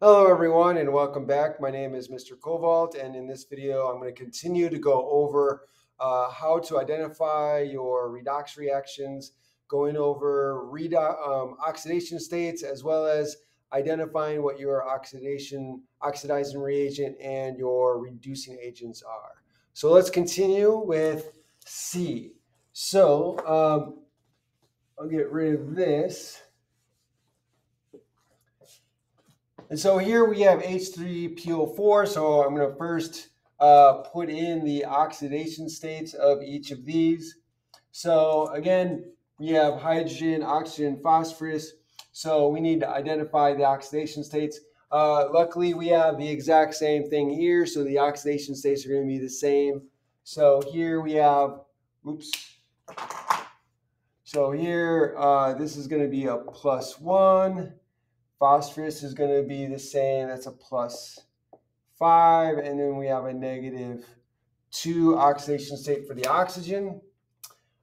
Hello everyone and welcome back. My name is Mr. Kovalt, and in this video I'm going to continue to go over how to identify your redox reactions, going over oxidation states, as well as identifying what your oxidizing reagent and your reducing agents are. So let's continue with C. I'll get rid of this. And so here we have H3PO4. So I'm going to first put in the oxidation states of each of these. So again, we have hydrogen, oxygen, phosphorus. So we need to identify the oxidation states. Luckily, we have the exact same thing here. So the oxidation states are going to be the same. So here we have, oops. So here, this is going to be a +1. Phosphorus is going to be the same. That's a +5. And then we have a -2 oxidation state for the oxygen.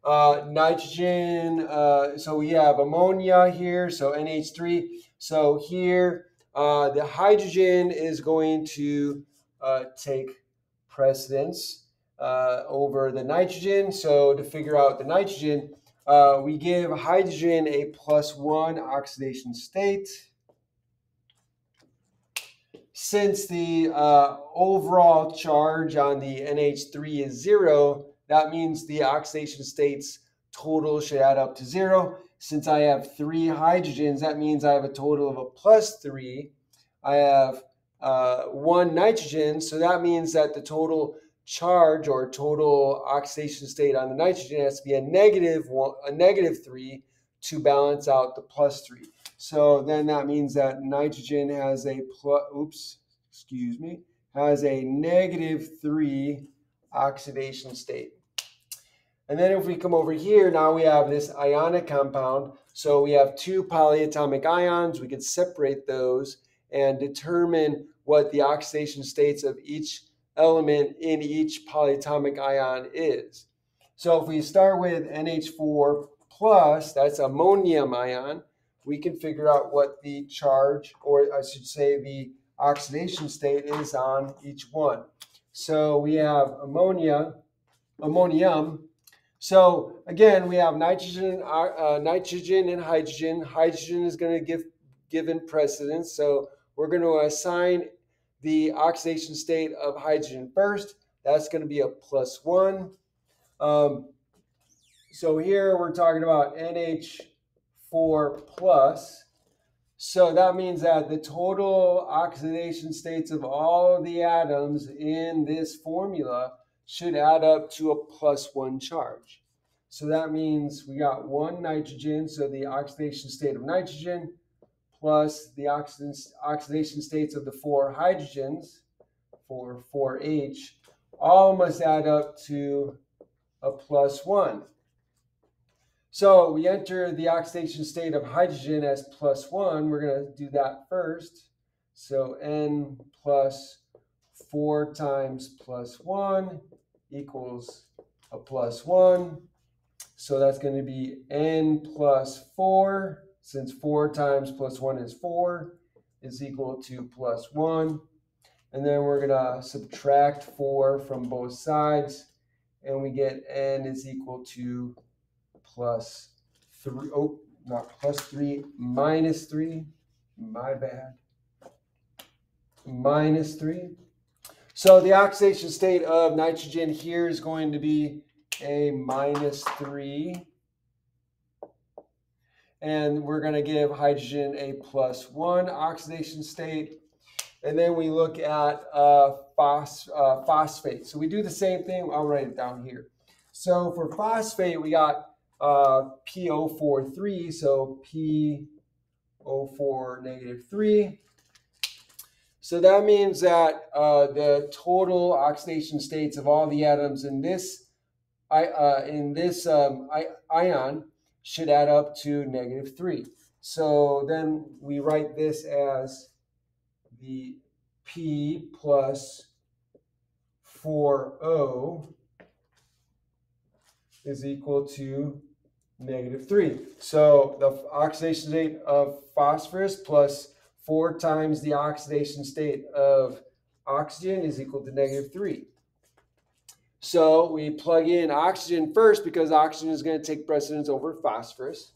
Nitrogen, so we have ammonia here, so NH3. So here, the hydrogen is going to take precedence over the nitrogen. So to figure out the nitrogen, we give hydrogen a +1 oxidation state. Since the overall charge on the NH3 is 0, that means the oxidation states total should add up to 0. Since I have 3 hydrogens, that means I have a total of a +3. I have 1 nitrogen, so that means that the total charge or total oxidation state on the nitrogen has to be a -3 to balance out the +3. So then that means that nitrogen has a -3 oxidation state. And then if we come over here, now we have this ionic compound. So we have 2 polyatomic ions. We could separate those and determine what the oxidation states of each element in each polyatomic ion is. So if we start with NH4 plus, that's ammonium ion, we can figure out what the charge, or I should say the oxidation state, is on each one. So we have ammonium. So again, we have nitrogen and hydrogen. Hydrogen is going to give given precedence. So we're going to assign the oxidation state of hydrogen first. That's going to be a +1. So here we're talking about NH4 plus. So that means that the total oxidation states of all of the atoms in this formula should add up to a +1 charge. So that means we got 1 nitrogen, so the oxidation state of nitrogen, plus the oxidation states of the 4 hydrogens, for 4H, all must add up to a +1. So we enter the oxidation state of hydrogen as +1. We're going to do that first. So N plus 4 times +1 equals a +1. So that's going to be N plus 4, since 4 times +1 is 4, is equal to +1. And then we're going to subtract 4 from both sides, and we get N is equal to +3. Oh, not +3, -3. My bad. -3. So the oxidation state of nitrogen here is going to be a -3. And we're going to give hydrogen a +1 oxidation state. And then we look at phosphate. So we do the same thing. I'll write it down here. So for phosphate, we got PO43, so PO4 -3. So that means that the total oxidation states of all the atoms in this ion should add up to -3. So then we write this as the P plus 4O is equal to -3. So the oxidation state of phosphorus plus 4 times the oxidation state of oxygen is equal to -3. So we plug in oxygen first because oxygen is going to take precedence over phosphorus.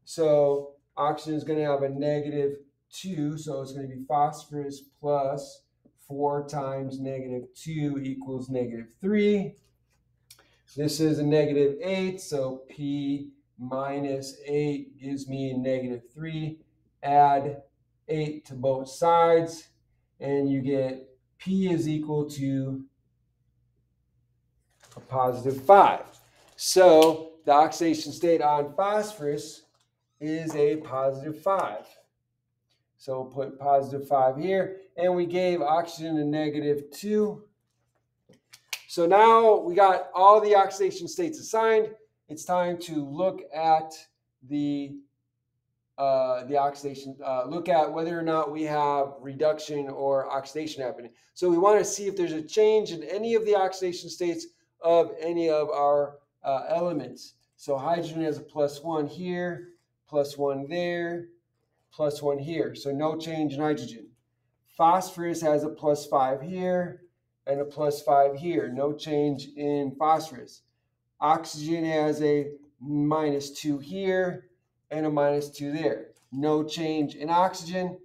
So oxygen is going to have a -2, so it's going to be phosphorus plus 4 times -2 equals -3. This is a -8, so P minus 8 gives me -3. Add 8 to both sides, and you get P is equal to a +5. So the oxidation state on phosphorus is a +5. So we'll put +5 here, and we gave oxygen a -2. So now we got all the oxidation states assigned. It's time to look at the oxidation, look at whether or not we have reduction or oxidation happening. So we want to see if there's a change in any of the oxidation states of any of our elements. So hydrogen has a +1 here, +1 there, +1 here. So no change in hydrogen. Phosphorus has a +5 here and a +5 here. No change in phosphorus. Oxygen has a -2 here and a -2 there. No change in oxygen.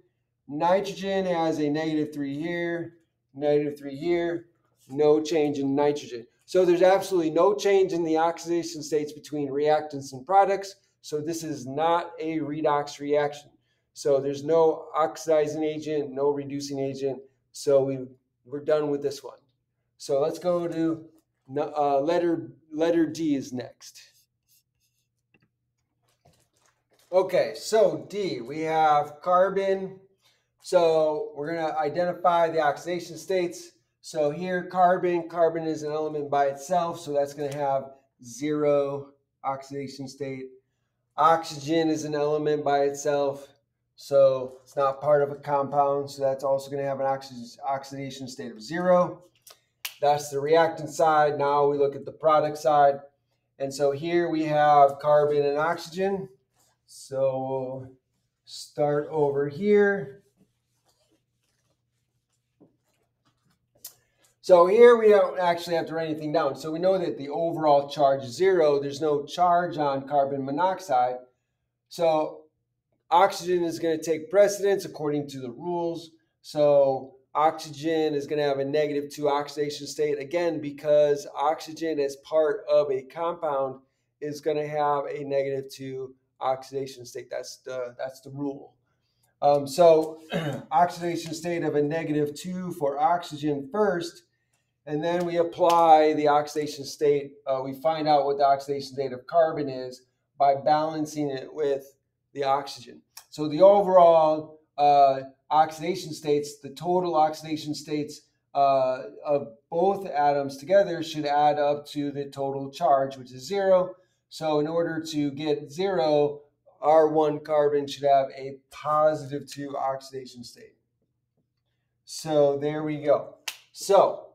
Nitrogen has a -3 here, -3 here. No change in nitrogen. So there's absolutely no change in the oxidation states between reactants and products. So this is not a redox reaction. So there's no oxidizing agent, no reducing agent. So we're done with this one. So let's go to letter D is next. Okay, so D, we have carbon. So we're going to identify the oxidation states. So here, carbon is an element by itself, so that's going to have 0 oxidation state. Oxygen is an element by itself, so it's not part of a compound, so that's also going to have an oxidation state of 0. That's the reactant side. Now we look at the product side. And so here we have carbon and oxygen. So we'll start over here. So here we don't actually have to write anything down. So we know that the overall charge is 0. There's no charge on carbon monoxide. So oxygen is going to take precedence according to the rules. So oxygen is going to have a -2 oxidation state, again, because oxygen as part of a compound is going to have a -2 oxidation state. That's the rule. So oxidation state of a -2 for oxygen first, and then we apply the oxidation state. We find out what the oxidation state of carbon is by balancing it with the oxygen. So the overall oxidation states, the total oxidation states of both atoms together should add up to the total charge, which is 0. So in order to get 0, our one carbon should have a +2 oxidation state. So there we go. So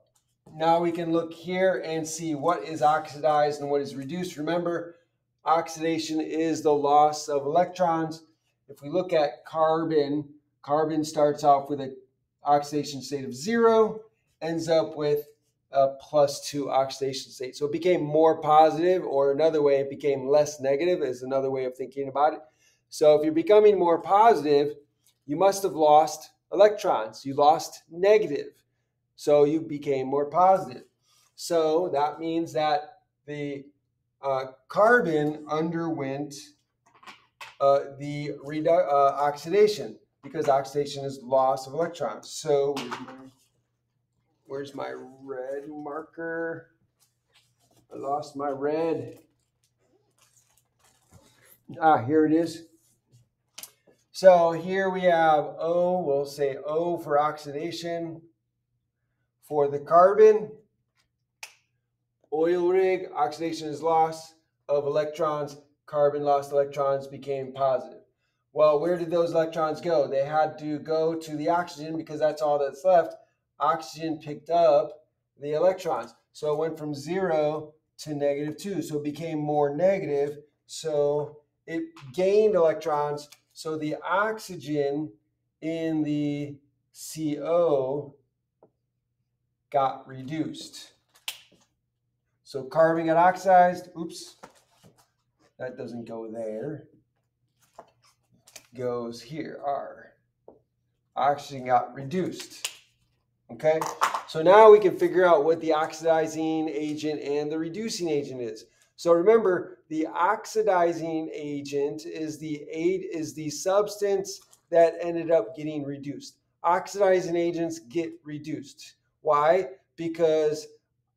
now we can look here and see what is oxidized and what is reduced. Remember, oxidation is the loss of electrons. If we look at carbon, carbon starts off with an oxidation state of 0, ends up with a +2 oxidation state. So it became more positive, or another way, it became less negative is another way of thinking about it. So if you're becoming more positive, you must have lost electrons. You lost negative. So you became more positive. So that means that the carbon underwent the oxidation, because oxidation is loss of electrons. So where's my red marker? I lost my red. Here it is. So here we have O. We'll say O for oxidation. For the carbon, oil rig, oxidation is loss of electrons. Carbon lost electrons, became positive. Well, where did those electrons go? They had to go to the oxygen because that's all that's left. Oxygen picked up the electrons. So it went from 0 to -2. So it became more negative. So it gained electrons. So the oxygen in the CO got reduced. So carbon got oxidized. Oops, that doesn't go there. Goes here, R. Oxygen got reduced. Okay, so now we can figure out what the oxidizing agent and the reducing agent is. So remember, the oxidizing agent is the substance that ended up getting reduced. Oxidizing agents get reduced. Why? Because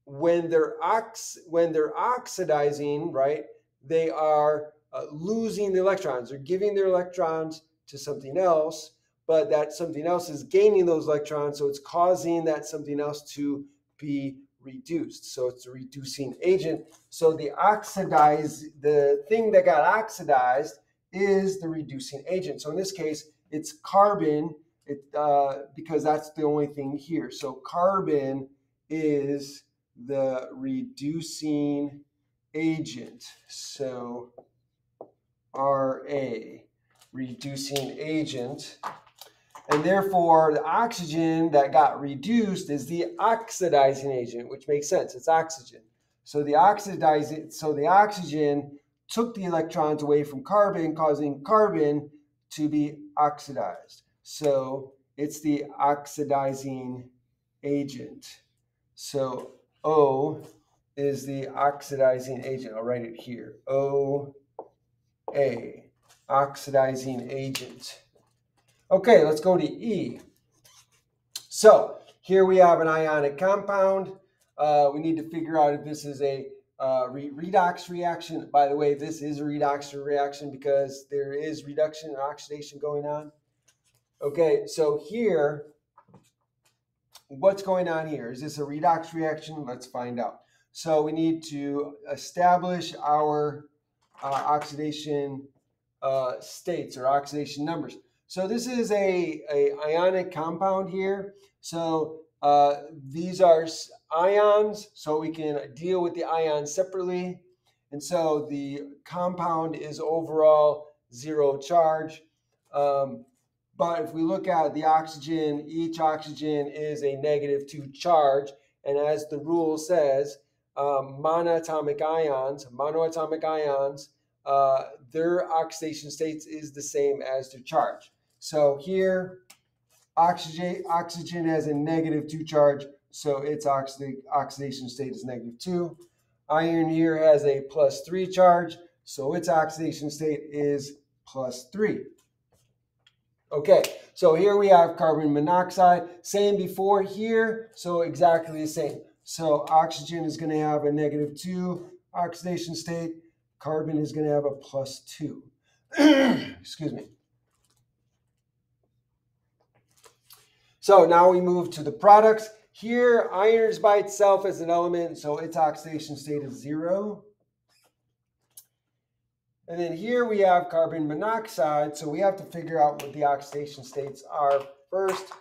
when they're oxidizing, right, they are losing the electrons. They're giving their electrons to something else, but that something else is gaining those electrons, so it's causing that something else to be reduced. So it's a reducing agent. So the thing that got oxidized is the reducing agent. So in this case, it's carbon, because that's the only thing here. So carbon is the reducing agent. So Ra, reducing agent. And therefore, the oxygen that got reduced is the oxidizing agent, which makes sense. It's oxygen. So the oxidizing, so the oxygen took the electrons away from carbon, causing carbon to be oxidized. So it's the oxidizing agent. So O is the oxidizing agent. I'll write it here. OA, oxidizing agent. Okay, let's go to E. So here we have an ionic compound. We need to figure out if this is a redox reaction. By the way, this is a redox reaction because there is reduction and oxidation going on. Okay, so here, what's going on here? Is this a redox reaction? Let's find out. So we need to establish our oxidation states or oxidation numbers. So this is a ionic compound here. So these are ions, so we can deal with the ions separately. And so the compound is overall 0 charge. But if we look at the oxygen, each oxygen is a -2 charge. And as the rule says, monoatomic ions, their oxidation states is the same as their charge. So here, oxygen has a -2 charge, so its oxidation state is -2. Iron here has a +3 charge, so its oxidation state is +3. Okay, so here we have carbon monoxide. Same before here, so exactly the same. So oxygen is going to have a -2 oxidation state. Carbon is going to have a +2. Excuse me. So now we move to the products. Here, iron is by itself as an element, so its oxidation state is 0. And then here we have carbon monoxide, so we have to figure out what the oxidation states are first.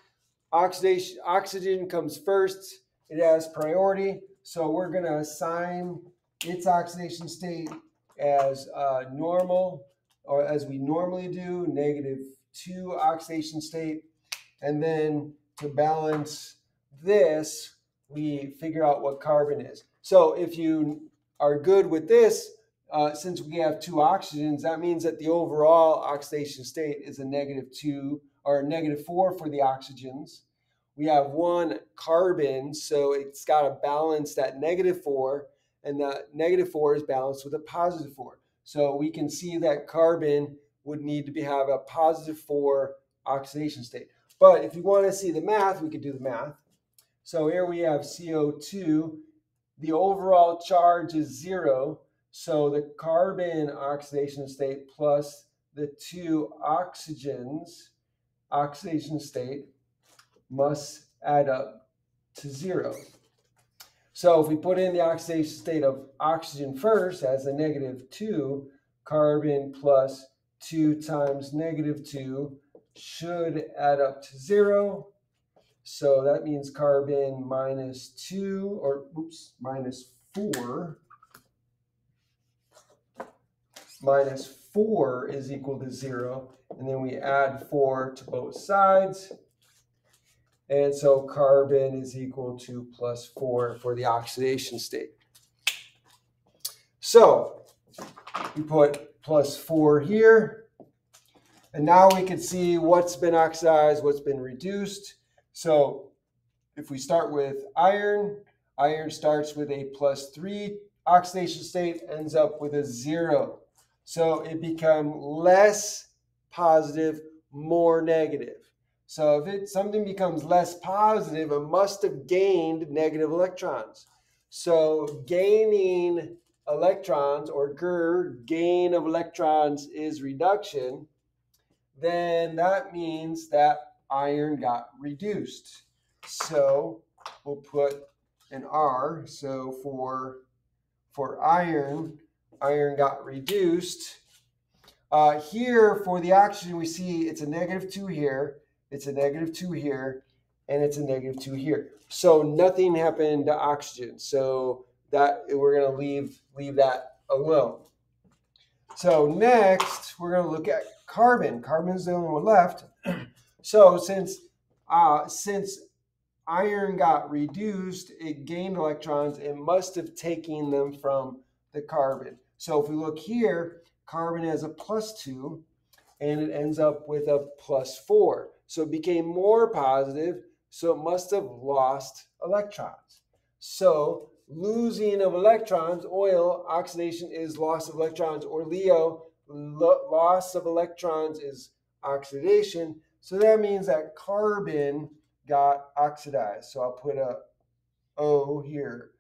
Oxygen comes first. It has priority, so we're going to assign its oxidation state as normal, or as we normally do, -2 oxidation state. And then to balance this, we figure out what carbon is. So if you are good with this, since we have 2 oxygens, that means that the overall oxidation state is a -2 or a -4 for the oxygens. We have 1 carbon, so it's got to balance that -4, and the -4 is balanced with a +4. So we can see that carbon would need to have a +4 oxidation state. But if you want to see the math, we could do the math. So here we have CO2. The overall charge is 0. So the carbon oxidation state plus the 2 oxygens oxidation state must add up to 0. So if we put in the oxidation state of oxygen first as a -2, carbon plus 2 times -2 should add up to 0. So that means carbon -2, or -4. 4 is equal to 0. And then we add 4 to both sides. And so carbon is equal to plus 4 for the oxidation state. So we put plus 4 here. And now we can see what's been oxidized, what's been reduced. So if we start with iron, iron starts with a plus 3 oxidation state, ends up with a 0. So it becomes less positive, more negative. So if something becomes less positive, it must have gained negative electrons. So gaining electrons, or gain of electrons, is reduction. Then that means that iron got reduced. So we'll put an R. So for iron, iron got reduced. Here for the oxygen, we see it's a -2 here, it's a -2 here, and it's a -2 here. So nothing happened to oxygen. So that we're going to leave that alone. So next, we're going to look at carbon. Carbon is the only one left. So since iron got reduced, it gained electrons. It must have taken them from the carbon. So if we look here, carbon has a +2, and it ends up with a +4. So it became more positive, so it must have lost electrons. So losing of electrons, oil, oxidation is loss of electrons, or Leo, loss of electrons is oxidation. So that means that carbon got oxidized. So I'll put a O here.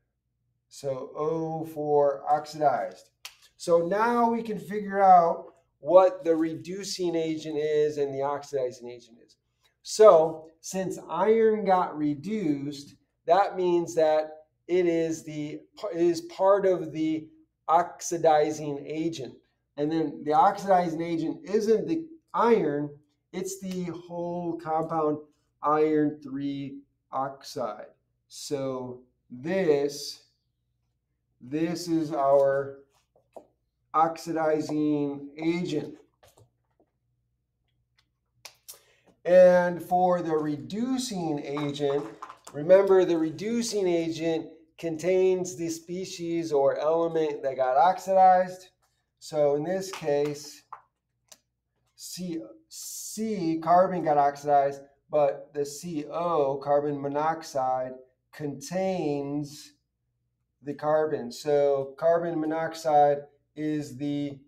So O for oxidized. So now we can figure out what the reducing agent is and the oxidizing agent is. So since iron got reduced, that means that it is part of the oxidizing agent. And then the oxidizing agent isn't the iron, it's the whole compound iron 3 oxide. So this is our oxidizing agent. And for the reducing agent, remember the reducing agent contains the species or element that got oxidized. So in this case, C, carbon got oxidized, but the CO, carbon monoxide, contains the carbon. So carbon monoxide is the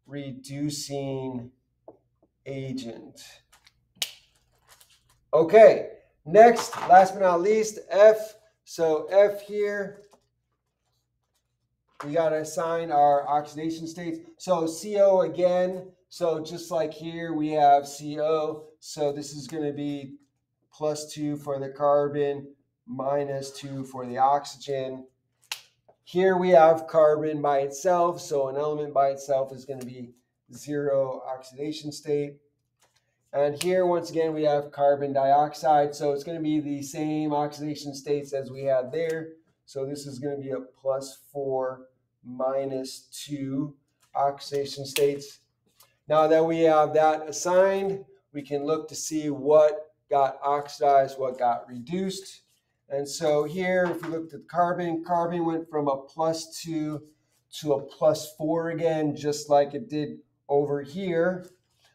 reducing agent. Okay, next, last but not least, F. So F here, we got to assign our oxidation states. So CO again, so just like here we have CO, so this is going to be +2 for the carbon, -2 for the oxygen. Here we have carbon by itself, so an element by itself is going to be 0 oxidation state. And here, once again, we have carbon dioxide, so it's going to be the same oxidation states as we had there. So this is going to be a +4, -2 oxidation states. Now that we have that assigned, we can look to see what got oxidized, what got reduced. And so here, if we looked at carbon, carbon went from a +2 to a +4 again, just like it did over here.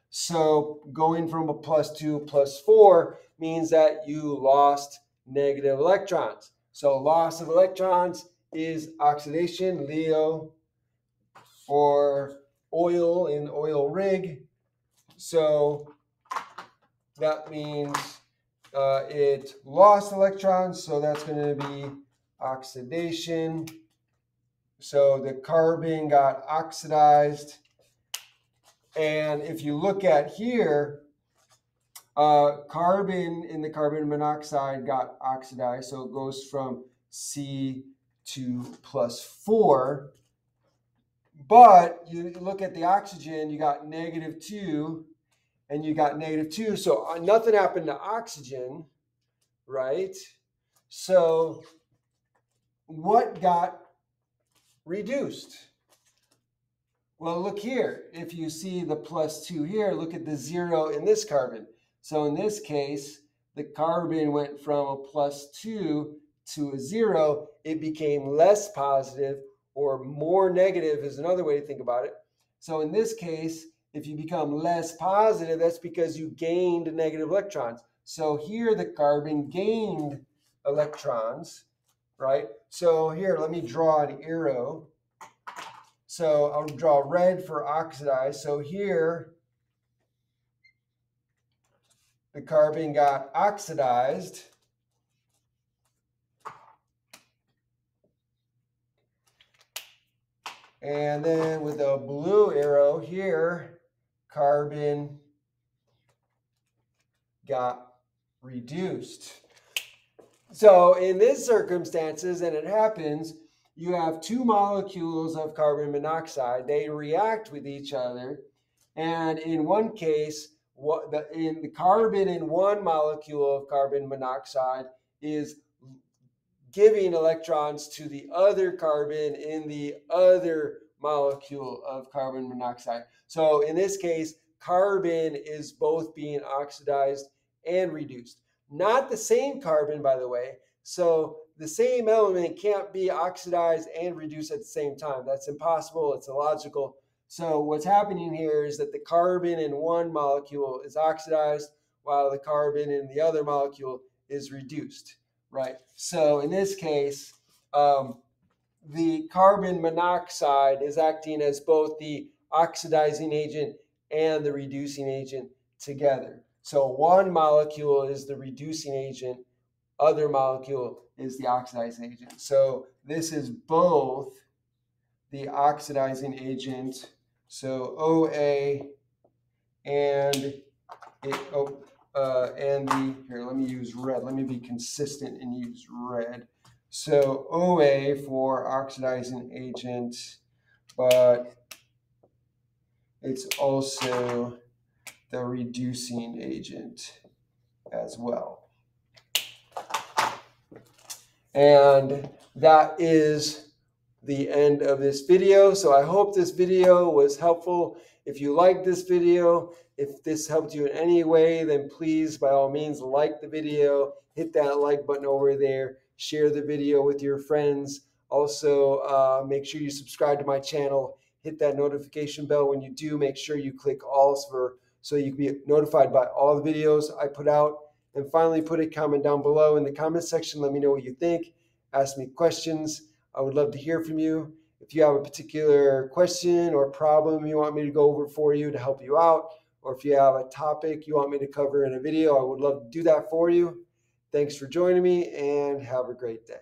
So going from a +2 to +4 means that you lost negative electrons. So loss of electrons is oxidation, Leo, or oil in oil rig. So that means it lost electrons, so that's going to be oxidation. So the carbon got oxidized. And if you look at here, carbon in the carbon monoxide got oxidized, so it goes from C to +4. But you look at the oxygen, you got -2, and you got -2. So nothing happened to oxygen, right? So what got reduced? Well, look here. If you see the +2 here, look at the 0 in this carbon. So in this case, the carbon went from a +2 to a 0. It became less positive, or more negative is another way to think about it. So in this case, if you become less positive, that's because you gained negative electrons. So here the carbon gained electrons, right? So here, let me draw an arrow. So I'll draw red for oxidized. So here, the carbon got oxidized. And then with a blue arrow here, carbon got reduced. So in these circumstances, and it happens, you have two molecules of carbon monoxide. They react with each other. And in one case, in the carbon in one molecule of carbon monoxide is giving electrons to the other carbon in the other molecule of carbon monoxide. So in this case, carbon is both being oxidized and reduced. Not the same carbon, by the way. So the same element can't be oxidized and reduced at the same time. That's impossible. It's illogical. So what's happening here is that the carbon in one molecule is oxidized while the carbon in the other molecule is reduced, right? So in this case, the carbon monoxide is acting as both the oxidizing agent and the reducing agent together. So one molecule is the reducing agent, other molecule is the oxidizing agent. So this is both the oxidizing agent, so OA and here, let me use red. Let me be consistent and use red. So OA for oxidizing agent, but it's also the reducing agent as well. And that is the end of this video. So I hope this video was helpful. If you liked this video, if this helped you in any way, then please, by all means, like the video, hit that like button over there, share the video with your friends. Also, make sure you subscribe to my channel, hit that notification bell. When you do, make sure you click all so you can be notified by all the videos I put out. And finally, put a comment down below in the comment section. Let me know what you think. Ask me questions. I would love to hear from you. If you have a particular question or problem you want me to go over for you to help you out, or if you have a topic you want me to cover in a video, I would love to do that for you. Thanks for joining me, and have a great day.